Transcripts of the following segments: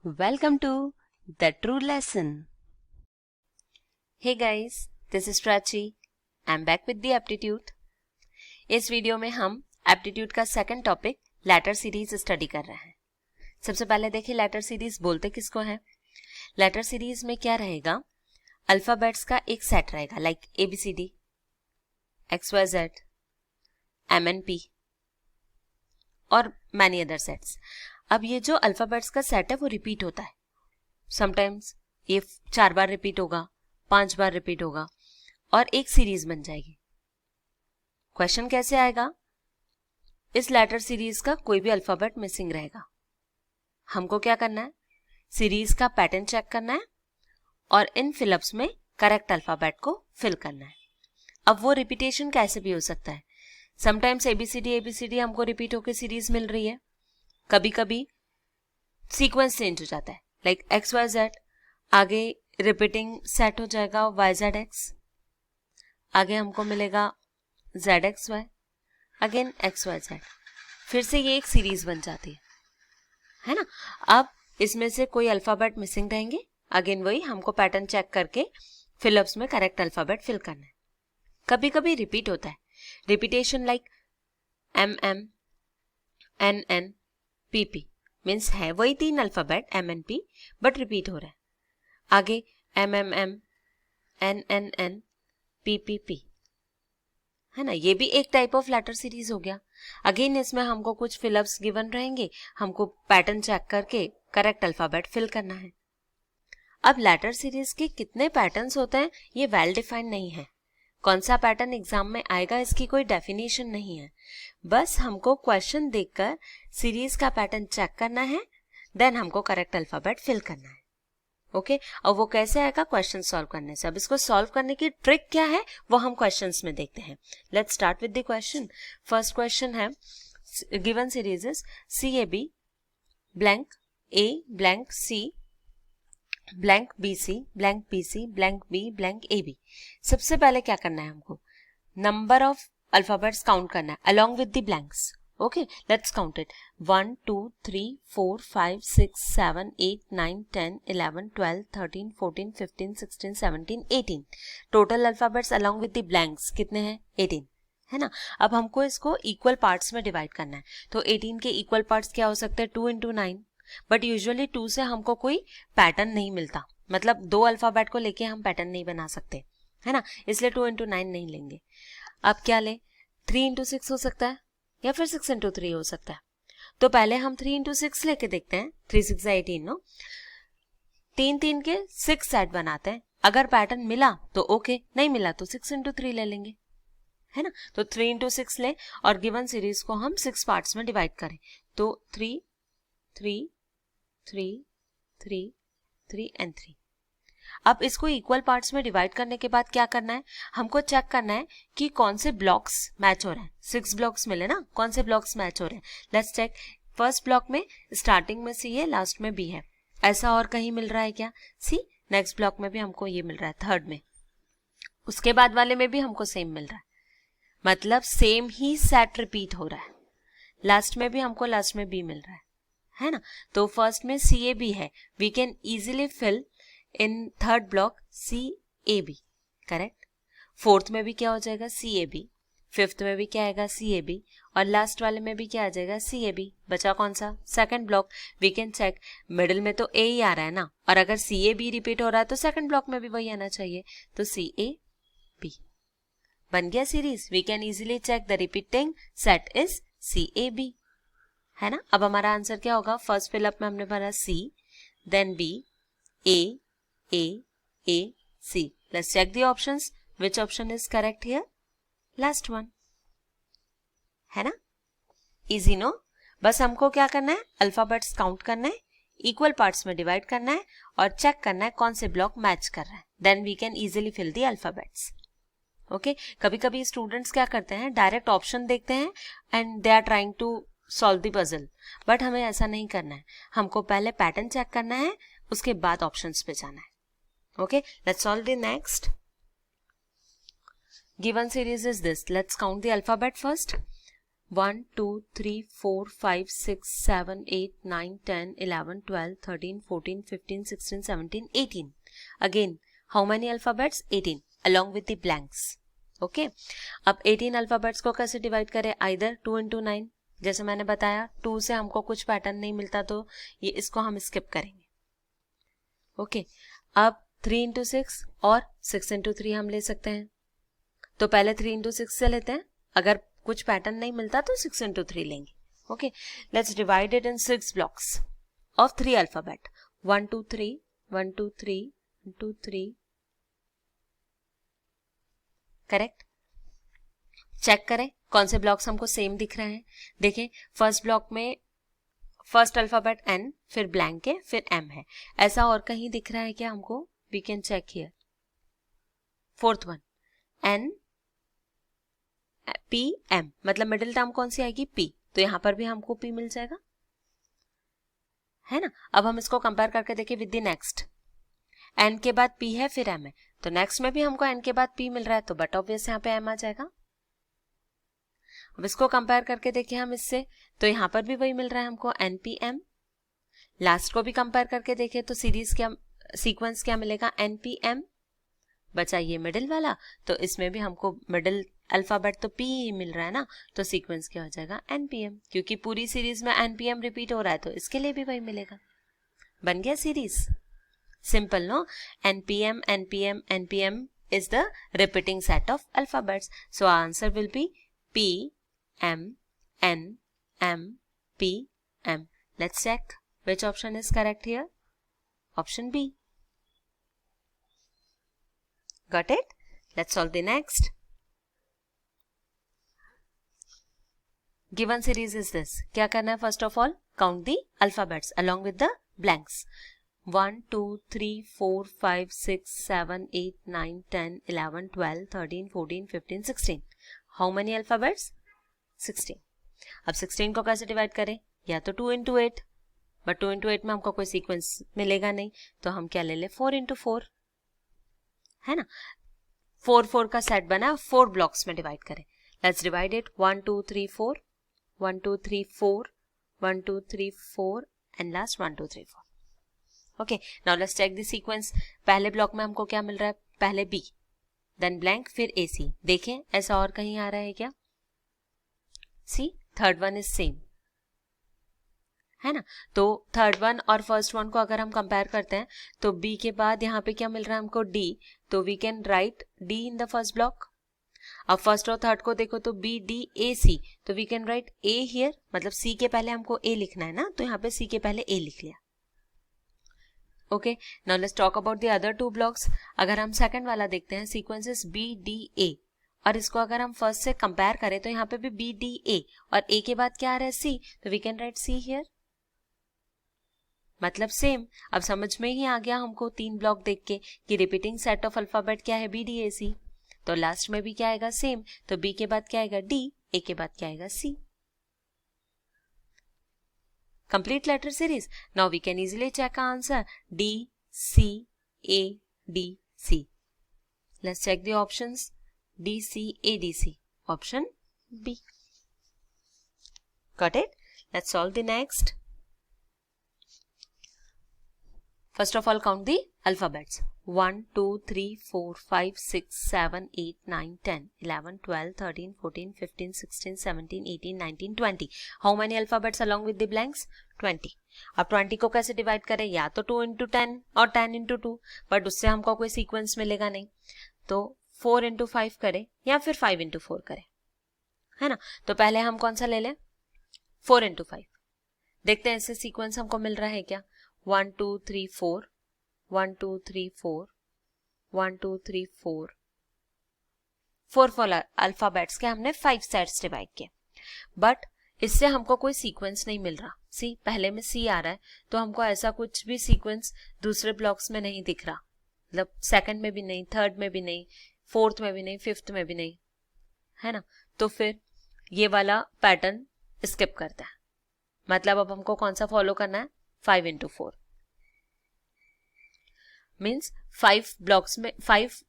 Welcome to The True Lesson. Hey guys, this is Prachi. I'm back with the aptitude. इस video में हम aptitude का second topic letter series study कर रहे हैं. सबसे पहले देखिए लेटर सीरीज बोलते किसको है. लेटर सीरीज में क्या रहेगा, अल्फाबेट्स का एक सेट रहेगा लाइक ABCD, XYZ, MNP और मैनी अदर सेट्स. अब ये जो अल्फाबेट्स का सेट है वो रिपीट होता है. समटाइम्स ये 4 बार रिपीट होगा, 5 बार रिपीट होगा और एक सीरीज बन जाएगी. क्वेश्चन कैसे आएगा, इस लेटर सीरीज का कोई भी अल्फाबेट मिसिंग रहेगा. हमको क्या करना है, सीरीज का पैटर्न चेक करना है और इन फिलअप्स में करेक्ट अल्फाबेट को फिल करना है. अब वो रिपीटेशन कैसे भी हो सकता है. समटाइम्स ABCD हमको रिपीट होकर सीरीज मिल रही है, कभी कभी सीक्वेंस चेंज हो जाता है लाइक XYZ, आगे रिपीटिंग सेट हो जाएगा YZX, आगे हमको मिलेगा ZXY, अगेन XYZ, फिर से ये एक सीरीज बन जाती है ना. अब इसमें से कोई अल्फाबेट मिसिंग रहेंगे, अगेन वही हमको पैटर्न चेक करके फिलअप्स में करेक्ट अल्फाबेट फिल करना है. कभी कभी रिपीट होता है, repetition like MM, NN, PP means है वही 3 अल्फाबेट MNP बट रिपीट हो रहा है. आगे MMM, NNN, PPP है ना, ये भी एक टाइप ऑफ लेटर सीरीज हो गया. अगेन इसमें हमको कुछ फिलअप्स गिवन रहेंगे, हमको पैटर्न चेक करके करेक्ट अल्फाबेट फिल करना है. अब लेटर सीरीज के कितने पैटर्न्स होते हैं ये वेल डिफाइंड नहीं है. कौन सा पैटर्न एग्जाम में आएगा इसकी कोई डेफिनेशन नहीं है. बस हमको क्वेश्चन देखकर सीरीज का पैटर्न चेक करना है, देन हमको करेक्ट अल्फाबेट फिल करना है. ओके और वो कैसे आएगा, क्वेश्चन सॉल्व करने से. अब इसको सॉल्व करने की ट्रिक क्या है वो हम क्वेश्चंस में देखते हैं. Let's start with the question. First question है, given series is CAB blank A blank C blank BC blank PC blank B blank AB. सबसे पहले क्या करना है, हमको नंबर ऑफ अल्फाबेट्स काउंट करना है along with the blanks. Okay let's count it. 1 2 3 4 5 6 7 8 9 10 11 12 13 14 15 16 17 18. Total alphabets along with the blanks कितने हैं, 18 है ना. अब हमको इसको इक्वल पार्ट्स में डिवाइड करना है. तो 18 के इक्वल पार्ट्स क्या हो सकते हैं, 2 into 9. बट यूजुअली 2 से हमको कोई पैटर्न नहीं मिलता, मतलब 2 अल्फाबेट को लेके हम पैटर्न नहीं बना सकते है ना, इसलिए 2 into 9 नहीं लेंगे. अब क्या ले, 3 into 6 हो सकता है या फिर 6 into 3 हो सकता है. तो पहले हम 3 into 6 लेके देखते हैं. 3 6 18 नो, 3 के 6 सेट बनाते हैं. अगर पैटर्न मिला तो ओके, नहीं मिला तो 6 into 3 ले लेंगे है ना. तो 3 into 6 ले और गिवन सीरीज को हम 6 पार्ट्स में डिवाइड करें. तो 3 3 3 3 3 एंड 3. अब इसको इक्वल पार्ट्स में डिवाइड करने के बाद क्या करना है, हमको चेक करना है कि कौन से ब्लॉक्स मैच हो रहे हैं. 6 ब्लॉक्स मिले ना, कौन से ब्लॉक्स मैच हो रहे हैं. Let's check. फर्स्ट ब्लॉक में स्टार्टिंग में C है, लास्ट में B है. ऐसा और कहीं मिल रहा है क्या, C. नेक्स्ट ब्लॉक में भी हमको ये मिल रहा है, थर्ड में. उसके बाद वाले में भी हमको सेम मिल रहा है, मतलब सेम ही सेट रिपीट हो रहा है. लास्ट में भी हमको लास्ट में B मिल रहा है ना. तो फर्स्ट में CAB है, we can easily fill in third block CAB, correct. Fourth में भी क्या हो जाएगा, CAB. फिफ्थ में भी क्या आएगा, CAB. और लास्ट वाले में भी क्या आ जाएगा, CAB. बचा कौन सा, second block. We can check, middle में तो A ही आ रहा है ना, और अगर CAB रिपीट हो रहा है तो सेकंड ब्लॉक में भी वही आना चाहिए, तो CAB. बन गया series. We can easily check the repeating set is CAB है ना. अब हमारा आंसर क्या होगा, फर्स्ट फिलअप में हमने भरा C, then B, A, C. Let's check the options. Which option is correct here? Last one. है ना, इजी नो. बस हमको क्या करना है, अल्फाबेट्स काउंट करना है, इक्वल पार्ट्स में डिवाइड करना है और चेक करना है कौन से ब्लॉक मैच कर रहा है. Then we can easily fill the alphabets. Okay कभी कभी स्टूडेंट्स क्या करते हैं, डायरेक्ट ऑप्शन देखते हैं and they are trying to solve the puzzle. But हमें ऐसा नहीं करना है, हमको पहले पैटर्न चेक करना है, उसके बाद ऑप्शंस पे जाना है. Okay let's solve the next. Given series is this. Let's count the alphabet first. 1 2 3 4 5 6 7 8 9 10 11 12 13 14 15 16 17 18. Again, how many alphabets? 18 along with the blanks. Okay अब 18 अल्फाबेट्स को कैसे डिवाइड करें? आइदर 2 into 9, जैसे मैंने बताया 2 से हमको कुछ पैटर्न नहीं मिलता तो ये इसको हम स्किप करेंगे. ओके अब 3 into 6 और 6 into 3 हम ले सकते हैं. तो पहले 3 into 6 से लेते हैं, अगर कुछ पैटर्न नहीं मिलता तो 6 into 3 लेंगे. Okay let's divide it in 6 blocks of 3 alphabet. 1 2 3 1 2 3 1 2 3. Correct. Check करें कौन से ब्लॉक्स हमको सेम दिख रहे हैं. देखें फर्स्ट ब्लॉक में फर्स्ट अल्फाबेट N, फिर ब्लैंक है, फिर M है. ऐसा और कहीं दिख रहा है क्या हमको? We can check here. Fourth one N P M, मतलब मिडिल टर्म कौन सी आएगी? P. तो यहां पर भी हमको P मिल जाएगा, है ना. अब हम इसको कंपेयर करके देखें विद द नेक्स्ट. N के बाद P है, फिर M है, तो नेक्स्ट में भी हमको N के बाद P मिल रहा है, तो बट ऑब्वियस यहाँ पे M आ जाएगा. अब इसको कंपेयर करके देखें हम इससे, तो यहाँ पर भी वही मिल रहा है हमको NPM. लास्ट को भी कंपेयर करके देखें तो सीरीज क्या, सीक्वेंस क्या मिलेगा? NPM. बचा ये मिडिल वाला, तो इसमें भी हमको मिडिल अल्फाबेट तो P ही मिल रहा है ना, तो सीक्वेंस क्या हो जाएगा? NPM. क्योंकि पूरी सीरीज में NPM रिपीट हो रहा है तो इसके लिए भी वही मिलेगा. बन गया series. Simple, no? NPM, NPM, NPM is the repeating set of alphabets. So our answer will be P, M, N, M, P, M. Let's check which option is correct here. Option B. Got it? Let's solve the next. Given series is this. क्या करना है? First of all, count the alphabets along with the blanks. 1 2 3 4 5 6 7 8 9 10 11 12 13 14 15 16. How many alphabets? 16. अब 16 को कैसे divide करें? या तो 2 into 8, but 2 into 8 में हमको कोई सीक्वेंस मिलेगा नहीं, तो हम क्या ले लें? 4 into 4, है ना. 4 4 का सेट बना, 4 ब्लॉक्स में डिवाइड करें. Let's divide it. 1 2 3 4 1 2 3 4 1 2 3 4 and last 1 2 3 4. Okay now let's check the sequence. पहले ब्लॉक में हमको क्या मिल रहा है? पहले B, देन ब्लैंक, फिर AC. देखें ऐसा और कहीं आ रहा है क्या? सी थर्ड वन इज सेम, है ना. तो थर्ड वन और फर्स्ट वन को अगर हम कंपेयर करते हैं तो B के बाद यहाँ पे क्या मिल रहा है हमको? D. तो we can write D in the first block. अब फर्स्ट और थर्ड को देखो तो B D A C, तो we can write A here. मतलब C के पहले हमको A लिखना है ना, तो यहाँ पे C के पहले A लिख लिया. Okay now let's talk about the other two blocks. अगर हम सेकंड वाला देखते हैं, सीक्वेंसेस B D A, और इसको अगर हम फर्स्ट से कंपेयर करें तो यहाँ पे भी B D A और A के बाद क्या आ रहा है? C. तो we can write C here. मतलब सेम. अब समझ में ही आ गया हमको 3 ब्लॉक देख के कि रिपीटिंग सेट ऑफ अल्फाबेट क्या है? B D A C. तो लास्ट में भी क्या आएगा? सेम. तो B के बाद क्या आएगा? D. A के बाद क्या आएगा? C. Complete letter series. Now we can easily check our answer. D, C, A, D, C. Let's check the options. D, C, A, D, C. Option B. Got it? Let's solve the next. First of all, count the alphabets. 1, 2, 3, 4, 5, 6, 7, 8, 9, 10, 11, 12, 13, 14, 15, 16, 17, 18, 19, 20. How many alphabets along with the blanks? 20. अब 20 को कैसे divide करें? या तो 2 into 10 और 10 into 2, but उससे हमको कोई सीक्वेंस मिलेगा नहीं, तो 4 into 5 करें या फिर 5 into 4 करें, है ना. तो पहले हम कौन सा ले लें? 4 into 5. देखते हैं इससे सीक्वेंस हमको मिल रहा है क्या? 1 2 3 4 1 2 3 4 1 2 3 4 4 अल्फाबेट्स के हमने 5 सेट्स डिवाइड किए, बट इससे हमको कोई सीक्वेंस नहीं मिल रहा. सी पहले में C आ रहा है, तो हमको ऐसा कुछ भी सीक्वेंस दूसरे ब्लॉक्स में नहीं दिख रहा. मतलब सेकंड में भी नहीं, थर्ड में भी नहीं, फोर्थ में भी नहीं, फिफ्थ में भी नहीं, है ना. तो फिर ये वाला पैटर्न स्किप करता है. मतलब अब हमको कौन सा फॉलो करना है? 5 into 4 मीन्स 5 ब्लॉक्स में 5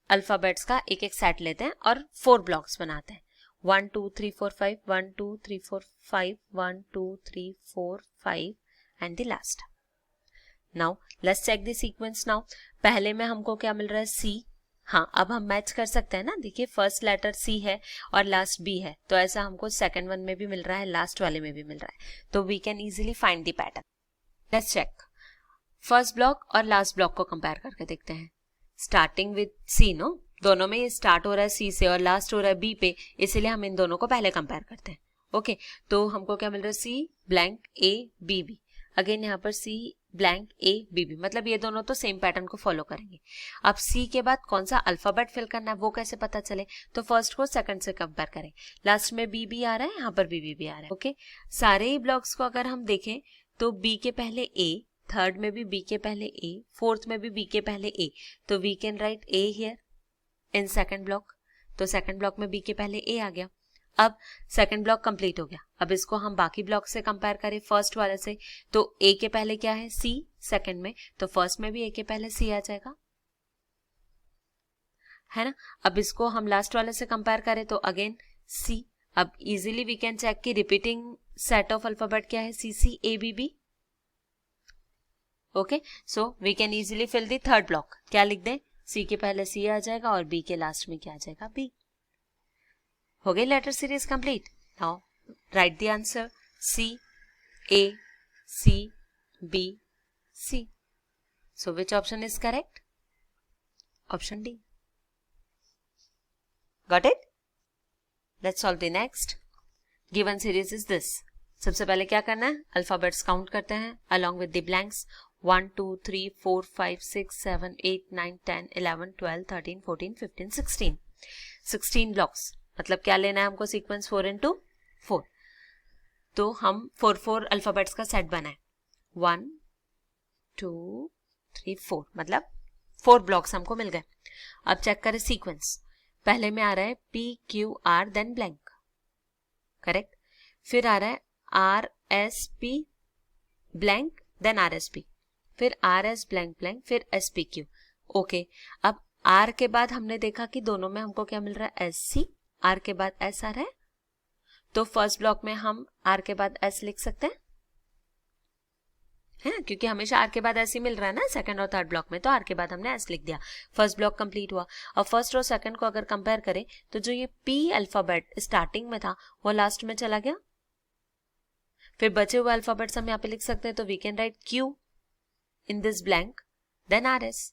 अल्फाबेट्स का एक एक सेट लेते हैं और 4 ब्लॉक्स बनाते हैं. 1 2 3 4 5, 1 2 3 4 5, 1 2 3 4 5 and the last. Now let's check the sequence now. पहले में हमको क्या मिल रहा है C. हाँ, अब हम मैच कर सकते हैं ना. देखिए फर्स्ट लेटर C है और लास्ट B है, तो ऐसा हमको सेकंड वन में भी मिल रहा है, लास्ट वाले में भी मिल रहा है. तो we can easily find the pattern. Let's check. First block और लास्ट ब्लॉक को कंपेयर करके देखते हैं. स्टार्टिंग विद C, नो, दोनों में स्टार्ट हो रहा है C से और लास्ट हो रहा है B पे, इसीलिए हम इन दोनों को पहले कंपेयर करते हैं. ओके, तो हमको क्या मिल रहा है? C blank A B B. Again यहाँ पर C blank A B B, मतलब ये दोनों तो सेम पैटर्न को फॉलो करेंगे. अब C के बाद कौन सा अल्फाबेट फिल करना है वो कैसे पता चले? तो फर्स्ट को सेकंड से कंपेयर करें. लास्ट में B B आ रहा है, यहाँ पर B B भी आ रहा है. ओके, सारे ही ब्लॉक्स को अगर हम देखें तो B के पहले A, थर्ड में भी B के पहले A, फोर्थ में भी B के पहले A, तो we can write A here in second block. तो सेकंड ब्लॉक में B के पहले A आ गया. अब सेकंड ब्लॉक कंप्लीट हो गया. अब इसको हम बाकी ब्लॉक से कंपेयर करें फर्स्ट वाले से, तो A के पहले क्या है? C सेकंड में, तो फर्स्ट में भी A के पहले C आ जाएगा, है ना. अब इसको हम लास्ट वाले से कंपेयर करें तो अगेन C. अब इजीली वी कैन चेक कि रिपीटिंग सेट ऑफ अल्फाबेट क्या है? C C A B B. Okay, so we can easily fill the third block. क्या लिख दें? C के पहले C आ जाएगा और B के लास्ट में क्या आ जाएगा? B. हो गई letter series complete. Now write the answer. C A C B C. So which option is correct? Option D. Got it? Let's solve the next. Given series is this. सबसे पहले क्या करना है? अल्फाबेट्स काउंट करते हैं along with the blanks. 1 2 3 4 5 6 7 8 9 10 11 12 13 14 15 16. 16 blocks. मतलब क्या लेना है हमको? Sequence 4 into 4. तो हम 4 अल्फाबेट्स का सेट बनाए. 1 2 3 4, मतलब 4 ब्लॉक्स हमको मिल गए. अब चेक करें सीक्वेंस. पहले में आ रहा है P Q R then blank, correct. फिर आ रहा है R S P blank then R S P, फिर R S ब्लैंक ब्लैंक, फिर S P Q. ओके, अब R के बाद हमने देखा कि दोनों में हमको क्या मिल रहा है? S C. R के बाद S आ रहा है, तो फर्स्ट ब्लॉक में हम R के बाद S लिख सकते हैं, है ना, क्योंकि हमेशा R के बाद S ही मिल रहा है ना सेकंड और थर्ड ब्लॉक में, तो R के बाद हमने S लिख दिया. फर्स्ट ब्लॉक कंप्लीट हुआ. और फर्स्ट और सेकंड को अगर कंपेयर करें तो जो ये P अल्फाबेट स्टार्टिंग में था वो लास्ट में चला गया. फिर बचे हुए अल्फाबेट्स हम यहाँ पे लिख सकते हैं, तो we can write Q in this blank then R S,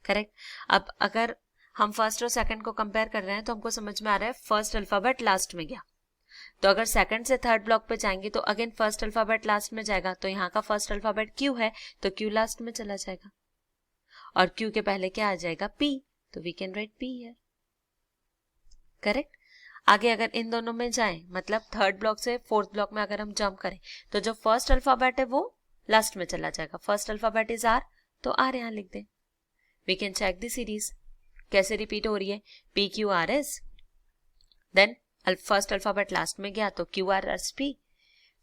correct. अब अगर हम फर्स्ट और सेकंड को कंपेयर कर रहे हैं तो हमको समझ में आ रहा है फर्स्ट अल्फाबेट लास्ट में गया. तो अगर सेकंड से थर्ड ब्लॉक पे जाएंगे तो अगेन फर्स्ट अल्फाबेट लास्ट में जाएगा. तो यहाँ का फर्स्ट अल्फाबेट Q है, तो Q लास्ट में चला जाएगा और Q के पहले क्या आ जाएगा? P. तो we can write P here, correct. आगे अगर इन दोनों में जाएं, मतलब थर्ड ब्लॉक से फोर्थ ब्लॉक में अगर हम जंप करें तो जो फर्स्ट अल्फाबेट है वो लास्ट में चला जाएगा. फर्स्ट अल्फाबेट इज R, तो R यहाँ लिख दें. We can check the series कैसे रिपीट हो रही है. P Q R S, then first alphabet last में गया तो Q R S P,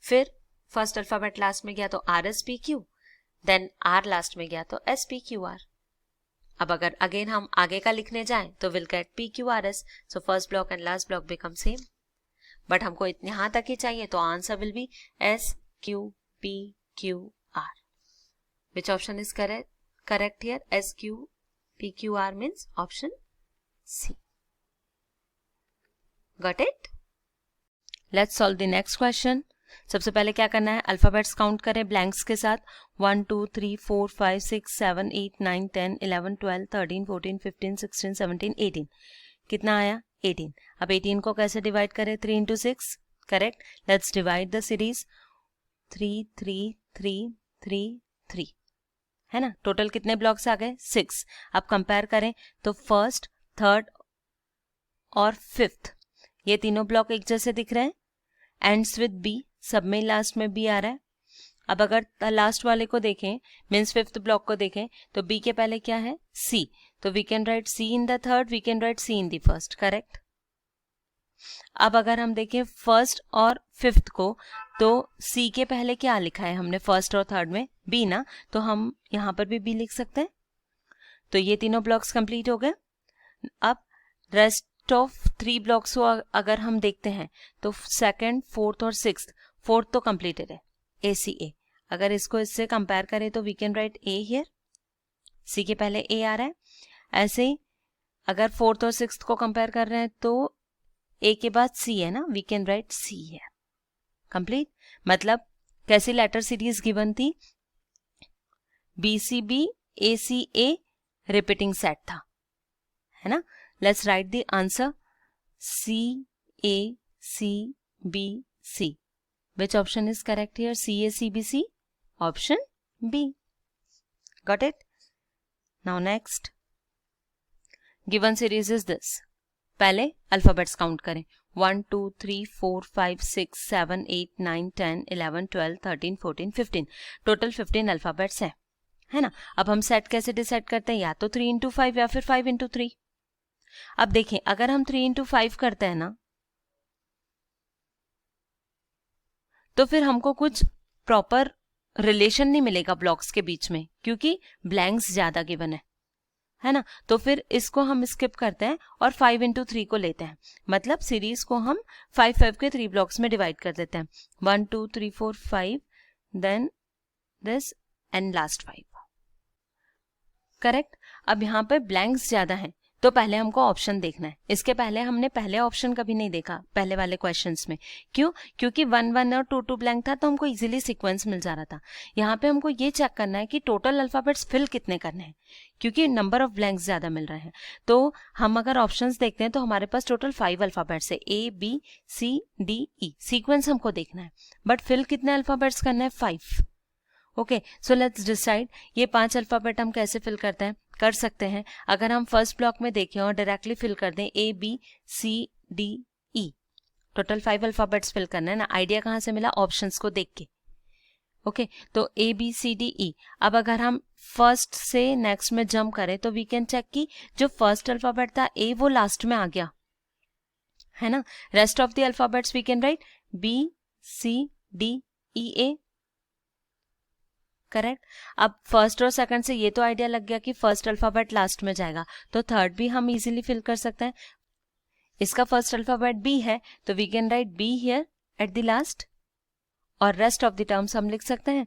फिर फर्स्ट अल्फाबेट लास्ट में गया तो R S P Q, then R last में गया तो S P Q R. अब अगर अगेन हम आगे का लिखने जाएं तो will get P Q R S. So first block and last block become same, but हमको इतने यहाँ तक ही चाहिए, तो answer will B S Q P Q R. Which option is correct here? S Q P Q R means option C. Got it? Let's solve the next question. सबसे पहले क्या करना है? अल्फाबेट्स काउंट करें ब्लैंक्स के साथ. 1 2 3 4 5 6 7 8 9 10 11 12 13 14 15 16 17 18. कितना आया? 18. अब 18 को कैसे डिवाइड करें? 3 into 6, correct. Let's divide the series. 3 3 3 3 3, है ना. टोटल कितने ब्लॉक्स आ गए? 6. अब कंपेयर करें तो फर्स्ट, थर्ड और फिफ्थ, ये तीनों ब्लॉक एक जैसे दिख रहे हैं. एंड्स विद B, सब में लास्ट में B आ रहा है. अब अगर लास्ट वाले को देखें, मीन्स फिफ्थ ब्लॉक को देखें, तो B के पहले क्या है? C. तो we can write C in the third, we can write C in the first, correct. अब अगर हम देखें फर्स्ट और फिफ्थ को, तो C के पहले क्या लिखा है हमने फर्स्ट और थर्ड में? B ना, तो हम यहाँ पर भी B लिख सकते हैं. तो ये तीनों ब्लॉक्स कंप्लीट हो गए. अब रेस्ट लिस्ट ऑफ 3 ब्लॉक्स को अगर हम देखते हैं तो सेकंड, फोर्थ और सिक्स्थ, फोर्थ तो कंप्लीटेड है, ACA। अगर इसको इससे कंपेयर करें तो we can write A here, C के पहले A आ रहा है। ऐसे ही अगर फोर्थ और सिक्स्थ को कंपेयर कर रहे हैं तो A के बाद C है ना, we can write C here. Complete. मतलब कैसी लेटर सीरीज गिवन थी, BCB ACA रिपीटिंग सेट था, है ना। Let's write the answer, CACBC। Which option is correct here? CACBC, option B. Got it? Now next, given series is this. पहले alphabets count करें, 1 2 3 4 5 6 7 8 9 10 11 12 13 14 15, total 15 alphabets है ना। अब हम सेट कैसे डिसाइड करते हैं, या तो 3 इंटू 5 या फिर 5 इंटू 3। अब देखें, अगर हम 3 इंटू 5 करते हैं ना तो फिर हमको कुछ प्रॉपर रिलेशन नहीं मिलेगा ब्लॉक्स के बीच में, क्योंकि ब्लैंक्स ज्यादा गिवन है ना। तो फिर इसको हम स्किप करते हैं और 5 इंटू 3 को लेते हैं। मतलब सीरीज को हम 5 के 3 ब्लॉक्स में डिवाइड कर देते हैं, 1 2 3 4 5, देन दिस एंड लास्ट 5। करेक्ट। अब यहाँ पे ब्लैंक्स ज्यादा हैं तो पहले हमको ऑप्शन देखना है। इसके पहले हमने पहले ऑप्शन कभी नहीं देखा पहले वाले क्वेश्चंस में। क्यों? क्योंकि 1 1 और 2 2 ब्लैंक था तो हमको इजीली सीक्वेंस मिल जा रहा था। यहाँ पे हमको ये चेक करना है कि टोटल अल्फाबेट्स फिल कितने करने हैं, क्योंकि नंबर ऑफ ब्लैंक्स ज्यादा मिल रहे हैं। तो हम अगर ऑप्शंस देखते हैं तो हमारे पास टोटल 5 अल्फाबेट्स है, ABCDE। सीक्वेंस हमको देखना है, बट फिल कितने अल्फाबेट्स करना है, 5। ओके, सो लेट्स डिसाइड ये 5 अल्फाबेट हम कैसे फिल करते हैं, कर सकते हैं। अगर हम फर्स्ट ब्लॉक में देखें और डायरेक्टली फिल कर दें ABCDE, टोटल 5 अल्फाबेट्स फिल करना है ना। आइडिया कहाँ से मिला, ऑप्शंस को देख के। ओके, तो ABCDE। अब अगर हम फर्स्ट से नेक्स्ट में जंप करें तो वी कैन चेक कि जो फर्स्ट अल्फाबेट था A वो लास्ट में आ गया, है ना। Rest of the alphabets we can write BCDEA। Correct. अब फर्स्ट और सेकंड से ये तो आइडिया लग गया कि फर्स्ट अल्फाबेट लास्ट में जाएगा, तो थर्ड भी हम इजीली फिल कर सकते हैं। इसका फर्स्ट अल्फाबेट B है तो we can write B here at the last, और रेस्ट ऑफ द टर्म्स हम लिख सकते हैं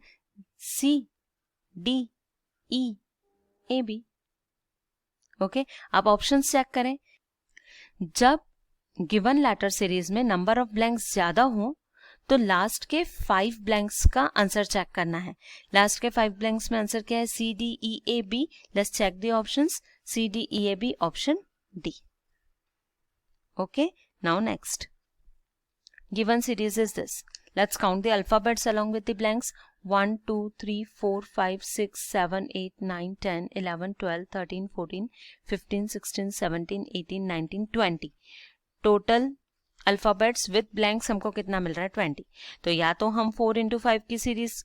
CDEAB। ओके, अब ऑप्शंस चेक करें। जब गिवन लेटर सीरीज में नंबर ऑफ ब्लैंक्स ज्यादा हो तो लास्ट के 5 ब्लैंक्स का आंसर चेक करना है। लास्ट के 5 ब्लैंक्स में आंसर क्या है, CDEAB। Let's check the options, CDEAB, option D। Okay, now next, given series is this. Let's count the alphabets along with the blanks, 1 2 3 4 5 6 7 8 9 10 11 12 13 14 15 16 17 18 19 20। Total alphabets with blanks हमको कितना मिल रहा है, 20। तो या तो हम 4 इंटू 5 की सीरीज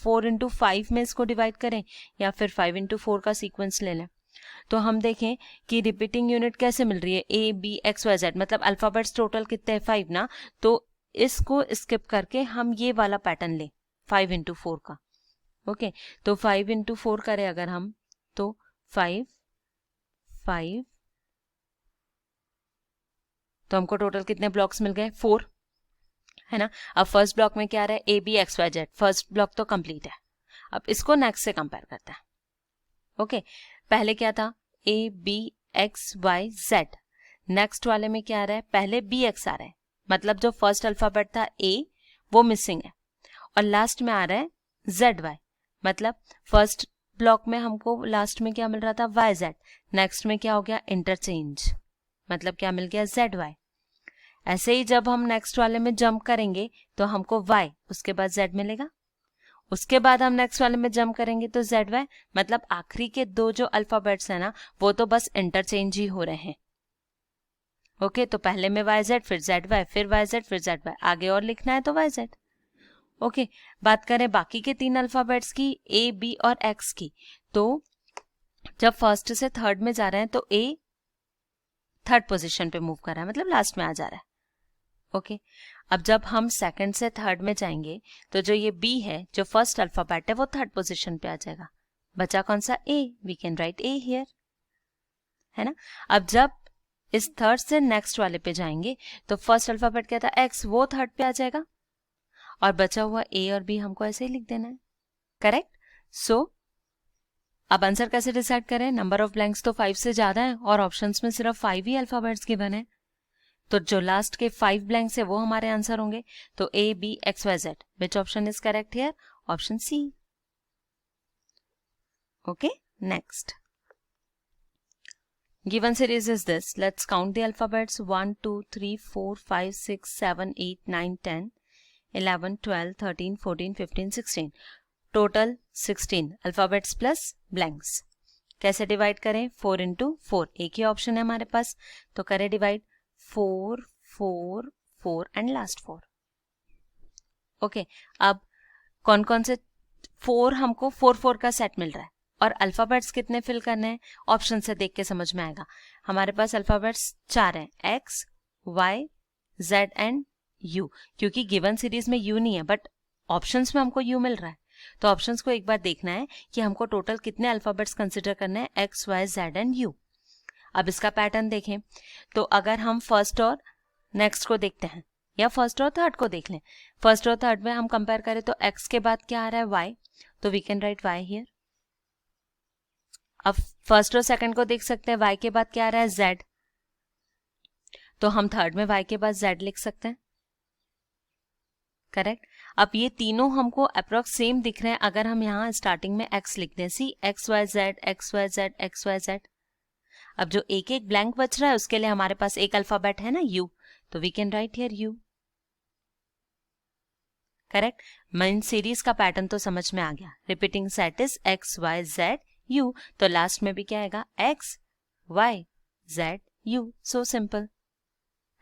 4 इंटू 5 में इसको डिवाइड करें, या फिर 5 इंटू 4 का सीक्वेंस ले लें। तो हम देखें कि रिपीटिंग यूनिट कैसे मिल रही है, ABXYZ, मतलब अल्फाबेट्स टोटल कितने हैं, 5 ना। तो इसको स्किप करके हम ये वाला पैटर्न लें 5 इंटू 4 का। ओके, तो 5 इंटू 4 करें अगर हम तो 5 5, तो हमको टोटल कितने ब्लॉक्स मिल गए, 4, है ना। अब फर्स्ट ब्लॉक में क्या आ रहा है, ABXYZ, फर्स्ट ब्लॉक तो कंप्लीट है। अब इसको नेक्स्ट से कंपेयर करते हैं। ओके, पहले क्या था, ABXYZ। नेक्स्ट वाले में क्या आ रहा है, पहले BX आ रहा है, मतलब जो फर्स्ट अल्फाबेट था A वो मिसिंग है, और लास्ट में आ रहा है ZY। मतलब फर्स्ट ब्लॉक में हमको लास्ट में क्या मिल रहा था, YZ। नेक्स्ट में क्या हो गया, इंटरचेंज, मतलब क्या मिल गया, ZY। ऐसे ही जब हम नेक्स्ट वाले में जंप करेंगे तो हमको Y, उसके बाद Z मिलेगा। उसके बाद हम नेक्स्ट वाले में जंप करेंगे तो ZY, मतलब आखिरी के 2 जो अल्फाबेट्स है ना वो तो बस इंटरचेंज ही हो रहे हैं। ओके, तो पहले में YZ, फिर ZY, फिर YZ, फिर ZY, आगे और लिखना है तो YZ। ओके, बात करें बाकी के 3 अल्फाबेट्स की, A, B और X की, तो जब फर्स्ट से थर्ड में जा रहे हैं तो A थर्ड पोजीशन पे मूव कर रहा है, मतलब लास्ट में आ जा रहा है। ओके, अब जब हम सेकंड से थर्ड में जाएंगे तो जो ये B है, जो फर्स्ट अल्फाबेट है, वो थर्ड पोजीशन पे आ जाएगा। बचा कौन सा, A, we can write A here, है ना। अब जब इस थर्ड से नेक्स्ट वाले पे जाएंगे तो फर्स्ट अल्फाबेट क्या था एक्स, वो थर्ड पे आ जाएगा और बचा हुआ ए और बी हमको ऐसे ही लिख देना है, करेक्ट। सो अब आंसर कैसे डिसाइड करें, नंबर ऑफ ब्लैंक्स तो 5 से ज्यादा है और ऑप्शंस में सिर्फ 5 ही अल्फाबेट्स गिवन है, तो जो लास्ट के 5 ब्लैंक्स है वो हमारे आंसर होंगे। तो A B X Y Z, which option is correct here, option C. Okay, next given series is this. Let's count the alphabets 1 2 3 4 5 6 7 8 9 10 11 12 13 14 15 16, total 16 alphabets plus blanks. कैसे डिवाइड करें, 4 इंटू 4, एक ही option है हमारे पास, तो करें डिवाइड 4 4 4 एंड लास्ट 4। ओके, अब कौन कौन से 4 हमको 4 4 का सेट मिल रहा है और अल्फाबेट्स कितने फिल करने हैं, ऑप्शन से देख के समझ में आएगा। हमारे पास अल्फाबेट्स 4 हैं, X Y Z and U, क्योंकि गिवन सीरीज में यू नहीं है बट ऑप्शंस में हमको यू मिल रहा है, तो ऑप्शंस को एक बार देखना है कि हमको टोटल कितने अल्फाबेट्स कंसिडर करने हैं, X Y Z and U. अब इसका पैटर्न देखें तो अगर हम फर्स्ट और नेक्स्ट को देखते हैं या फर्स्ट और थर्ड को देख लें, फर्स्ट और थर्ड में हम कंपेयर करें तो एक्स के बाद क्या आ रहा है, वाई, तो we can write Y here. अब फर्स्ट और सेकंड को देख सकते हैं, वाई के बाद क्या आ रहा है, जेड, तो हम थर्ड में वाई के बाद जेड लिख सकते हैं, करेक्ट। अब ये तीनों हमको अप्रोक्स सेम दिख रहे हैं अगर हम यहाँ स्टार्टिंग में एक्स लिख दें, see X Y Z X Y Z X Y Z. अब जो एक एक ब्लैंक बच रहा है उसके लिए हमारे पास एक अल्फाबेट है ना यू, तो we can write here U, correct. Main series का पैटर्न तो समझ में आ गया, repeating set is X Y Z U, तो लास्ट में भी क्या आएगा, X Y Z U, so simple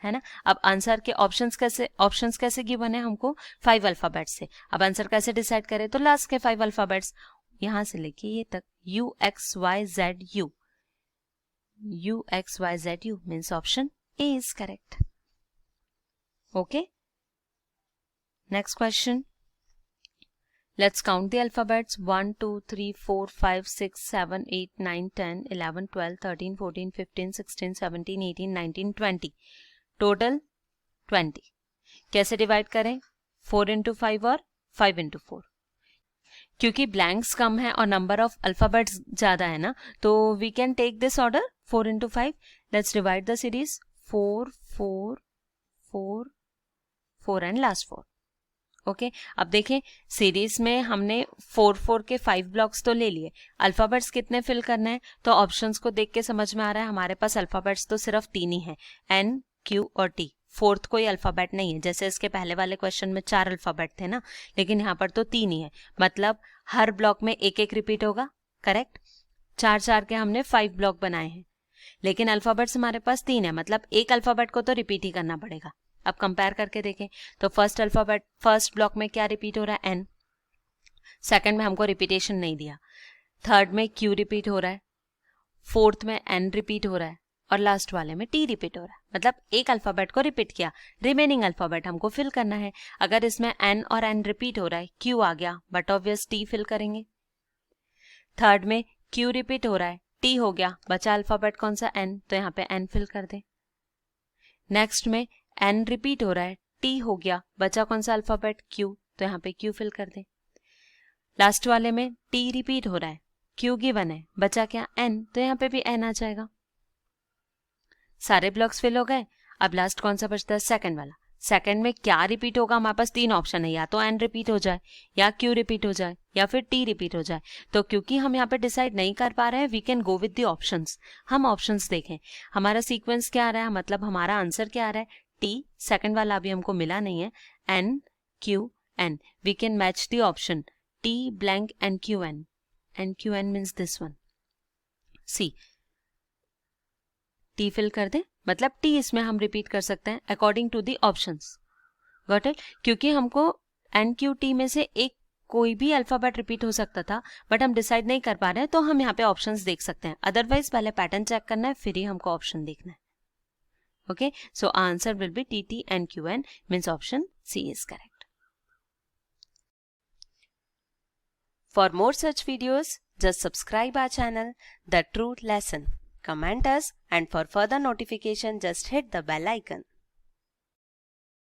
है ना। अब आंसर के ऑप्शंस कैसे गिवन है हमको, 5 अल्फाबेट से। अब आंसर कैसे डिसाइड करें, तो लास्ट के 5 अल्फाबेट्स यहां से लेके ये तक, U X Y Z U, U X Y Z U means option A is correct. Okay, next question, let's count the alphabets 1 2 3 4 5 6 7 8 9 10 11 12 13 14 15 16 17 18 19 20, total 20। कैसे डिवाइड करें, 4 इंटू 5 और 5 इंटू 4, क्योंकि ब्लैंक्स कम है और नंबर ऑफ अल्फाबेट्स ज्यादा है ना, तो we can take this order 4 into 5। Let's divide the series 4 4 4 4 and last 4। Okay, अब देखें सीरीज में हमने 4 4 के 5 ब्लॉक्स तो ले लिए, अल्फाबेट्स कितने फिल करने हैं, तो ऑप्शंस को देख के समझ में आ रहा है हमारे पास अल्फाबेट्स तो सिर्फ 3 ही हैं, एन क्यू और टी, फोर्थ कोई अल्फाबेट नहीं है। जैसे इसके पहले वाले क्वेश्चन में 4 अल्फाबेट थे ना, लेकिन यहाँ पर तो 3 ही है, मतलब हर ब्लॉक में एक एक रिपीट होगा, करेक्ट। 4 4 के हमने 5 ब्लॉक बनाए हैं, लेकिन अल्फाबेट्स हमारे पास 3 है, मतलब एक अल्फाबेट को तो रिपीट ही करना पड़ेगा। अब कंपेयर करके देखें तो फर्स्ट ब्लॉक में क्या रिपीट हो रहा है, एन, सेकंड में हमको रिपीटेशन नहीं दिया, थर्ड में क्यू रिपीट हो रहा है, फोर्थ में एन रिपीट हो रहा है और लास्ट वाले में टी रिपीट हो रहा है, मतलब एक अल्फाबेट को रिपीट किया, रिमेनिंग अल्फाबेट हमको फिल करना है। अगर इसमें एन और एन रिपीट हो रहा है, क्यू आ गया, बट ऑब्वियस टी फिल करेंगे। थर्ड में क्यू रिपीट हो रहा है, टी हो गया, बचा अल्फाबेट कौन सा, एन, तो यहाँ पे एन फिल कर दे। नेक्स्ट में एन रिपीट हो रहा है, टी हो गया, बचा कौन सा अल्फाबेट, क्यू, तो यहाँ पे क्यू फिल कर दे। लास्ट वाले में टी रिपीट हो रहा है, क्यू गिवन है, बचा क्या, एन, तो यहाँ पे भी एन आ जाएगा। सारे ब्लॉक्स फिल हो गए। अब लास्ट कौन सा बचता है, सेकंड वाला। सेकंड में क्या रिपीट होगा, हमारे पास 3 ऑप्शन है, या तो एन रिपीट हो जाए, या क्यू रिपीट हो जाए, या फिर टी रिपीट हो जाए। तो क्योंकि हम यहाँ पे डिसाइड नहीं कर पा रहे हैं, we can go with the options. हम ऑप्शंस देखें, हमारा सीक्वेंस क्या आ रहा है, मतलब हमारा आंसर क्या आ रहा है, टी, सेकंड वाला अभी हमको मिला नहीं है, N Q N, we can match the option T blank N Q N, N Q N means this one, C, T fill कर दे, मतलब टी इसमें हम रिपीट कर सकते हैं according to the options, got it. क्योंकि हमको एन क्यू टी में से एक कोई भी अल्फाबेट रिपीट हो सकता था, बट हम डिसाइड नहीं कर पा रहे हैं, तो हम यहाँ पे ऑप्शंस देख सकते हैं। अदरवाइज पहले पैटर्न चेक करना है, फिर ही हमको ऑप्शन देखना है। Okay, so answer will be T T N Q N, means option C is correct. For more such videos, just subscribe our channel, The Truth Lesson. comment us, and for further notification just hit the bell icon.